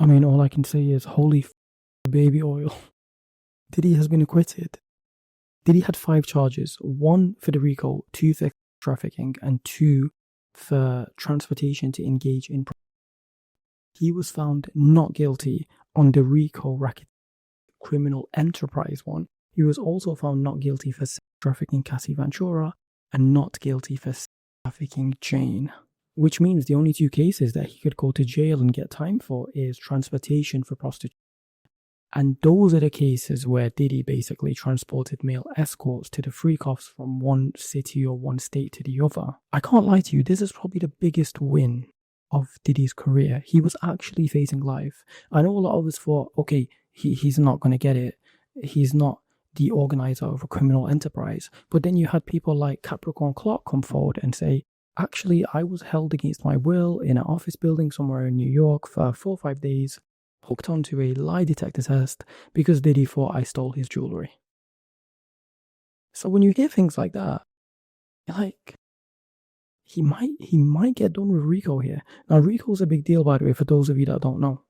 I mean, all I can say is holy baby oil. Diddy has been acquitted. Diddy had 5 charges, 1 for the RICO, 2 for trafficking, and 2 for transportation to engage in. He was found not guilty on the RICO racket criminal enterprise one. He was also found not guilty for sex trafficking Cassie Ventura and not guilty for sex trafficking Jane. Which means the only 2 cases that he could go to jail and get time for is transportation for prostitution. And those are the cases where Diddy basically transported male escorts to the freak offs from one city or one state to the other. I can't lie to you, this is probably the biggest win of Diddy's career. He was actually facing life. I know a lot of us thought, okay, he's not going to get it. He's not the organizer of a criminal enterprise. But then you had people like Capricorn Clark come forward and say, actually, I was held against my will in an office building somewhere in New York for 4 or 5 days, hooked onto a lie detector test because Diddy thought I stole his jewelry. So when you hear things like that, you're like, he might get done with RICO here. Now, RICO's a big deal, by the way, for those of you that don't know.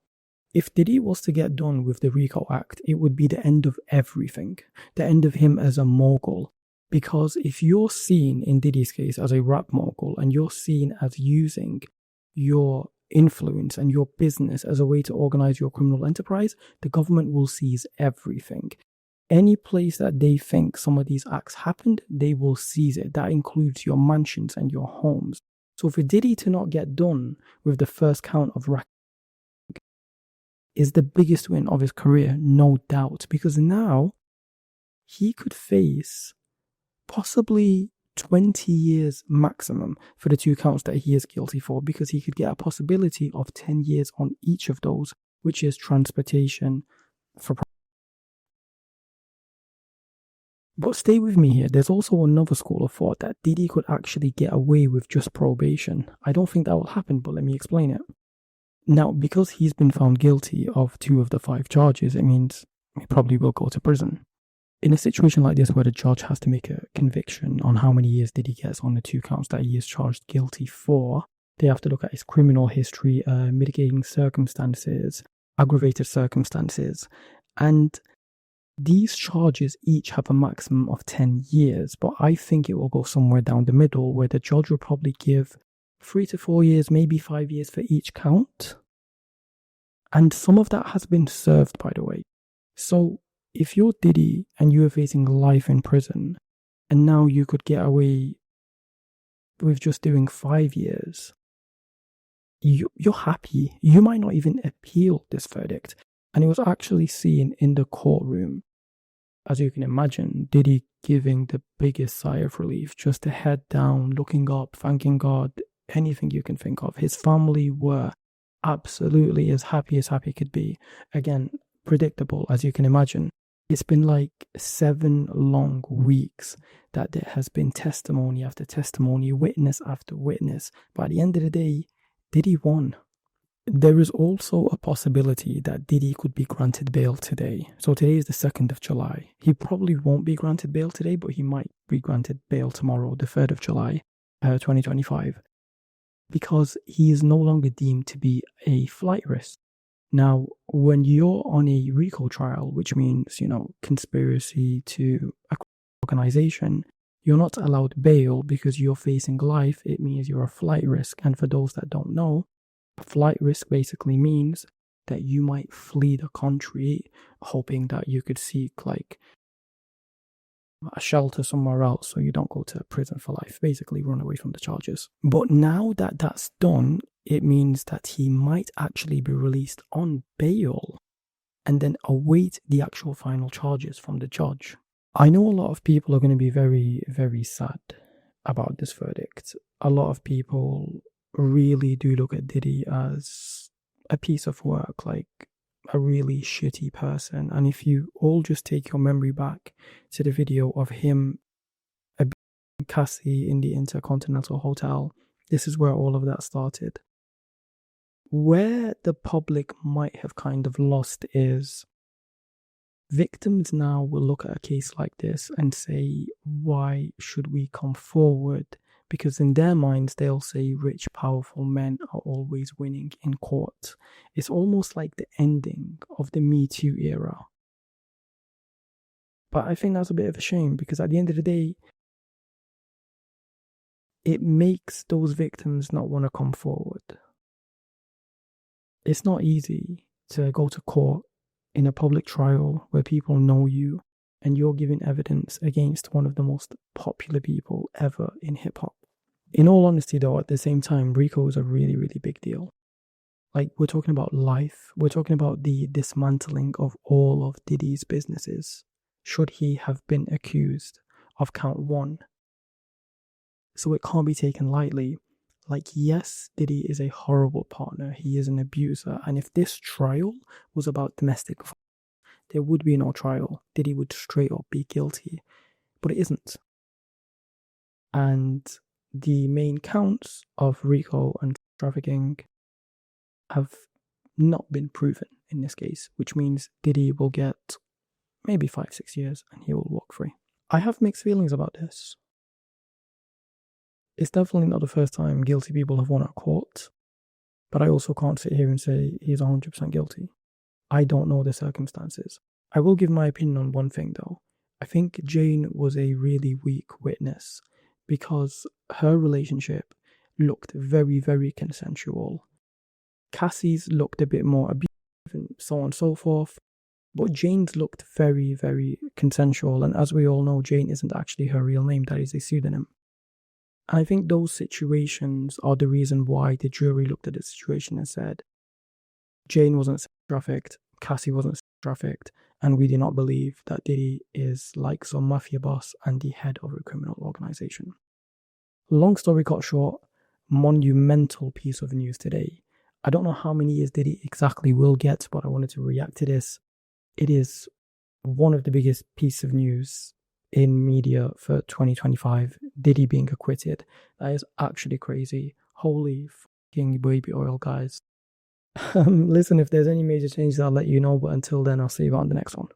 If Diddy was to get done with the RICO Act, it would be the end of everything. The end of him as a mogul. Because if you're seen, in Diddy's case, as a rap mogul, and you're seen as using your influence and your business as a way to organize your criminal enterprise, the government will seize everything. Any place that they think some of these acts happened, they will seize it. That includes your mansions and your homes. So for Diddy to not get done with the first count of racketeering is the biggest win of his career, no doubt, because now he could face possibly 20 years maximum for the 2 counts that he is guilty for, because he could get a possibility of 10 years on each of those, which is transportation for. But stay with me here, there's also another school of thought that Diddy could actually get away with just probation. I don't think that will happen, but let me explain it. Now, because he's been found guilty of 2 of the 5 charges, it means he probably will go to prison. In a situation like this where the judge has to make a conviction on how many years Diddy gets on the 2 counts that he is charged guilty for, they have to look at his criminal history, mitigating circumstances, aggravated circumstances, and these charges each have a maximum of 10 years, but I think it will go somewhere down the middle where the judge will probably give 3 to 4 years, maybe 5 years for each count. And some of that has been served, by the way. So if you're Diddy and you are facing life in prison, and now you could get away with just doing 5 years, you're happy. You might not even appeal this verdict. And it was actually seen in the courtroom. As you can imagine, Diddy giving the biggest sigh of relief, just a head down, looking up, thanking God, anything you can think of. His family were absolutely as happy could be. Again, predictable, as you can imagine. It's been like 7 long weeks that there has been testimony after testimony, witness after witness. By the end of the day, Diddy won. There is also a possibility that Diddy could be granted bail today. So today is the 2nd of July. He probably won't be granted bail today, but he might be granted bail tomorrow, the 3rd of July, 2025. Because he is no longer deemed to be a flight risk. Now, when you're on a RICO trial, which means, conspiracy to a organization, you're not allowed bail because you're facing life. It means you're a flight risk. And for those that don't know, a flight risk basically means that you might flee the country hoping that you could seek like a shelter somewhere else so you don't go to prison for life, basically run away from the charges. But now that that's done, it means that he might actually be released on bail and then await the actual final charges from the judge. I know a lot of people are going to be very, very sad about this verdict. A lot of people really do look at Diddy as a piece of work, like a really shitty person. And if you all just take your memory back to the video of him abusing Cassie in the Intercontinental Hotel, this is where all of that started. Where the public might have kind of lost is victims now will look at a case like this and say, why should we come forward? Because in their minds, they'll say rich, powerful men are always winning in court. It's almost like the ending of the Me Too era. But I think that's a bit of a shame because at the end of the day, it makes those victims not want to come forward. It's not easy to go to court in a public trial where people know you and you're giving evidence against one of the most popular people ever in hip hop. In all honesty, though, at the same time, RICO is a really, really big deal. Like, we're talking about life. We're talking about the dismantling of all of Diddy's businesses, should he have been accused of count one. So it can't be taken lightly. Like, yes, Diddy is a horrible partner. He is an abuser. And if this trial was about domestic violence, there would be no trial. Diddy would straight up be guilty. But it isn't. And the main counts of RICO and trafficking have not been proven in this case, which means Diddy will get maybe 5-6 years and he will walk free. I have mixed feelings about this. It's definitely not the first time guilty people have won at court, but I also can't sit here and say he's 100% guilty. I don't know the circumstances. I will give my opinion on one thing though. I think Jane was a really weak witness because her relationship looked very, very consensual. Cassie's looked a bit more abusive and so on and so forth, but Jane's looked very, very consensual, and as we all know, Jane isn't actually her real name, that is a pseudonym. I think those situations are the reason why the jury looked at the situation and said, Jane wasn't trafficked, Cassie wasn't trafficked, and we do not believe that Diddy is like some mafia boss and the head of a criminal organization. Long story cut short, monumental piece of news today. I don't know how many years Diddy exactly will get, but I wanted to react to this. It is one of the biggest pieces of news in media for 2025, Diddy being acquitted. That is actually crazy. Holy fucking baby oil, guys. Listen, if there's any major changes, I'll let you know, but until then, I'll see you on the next one.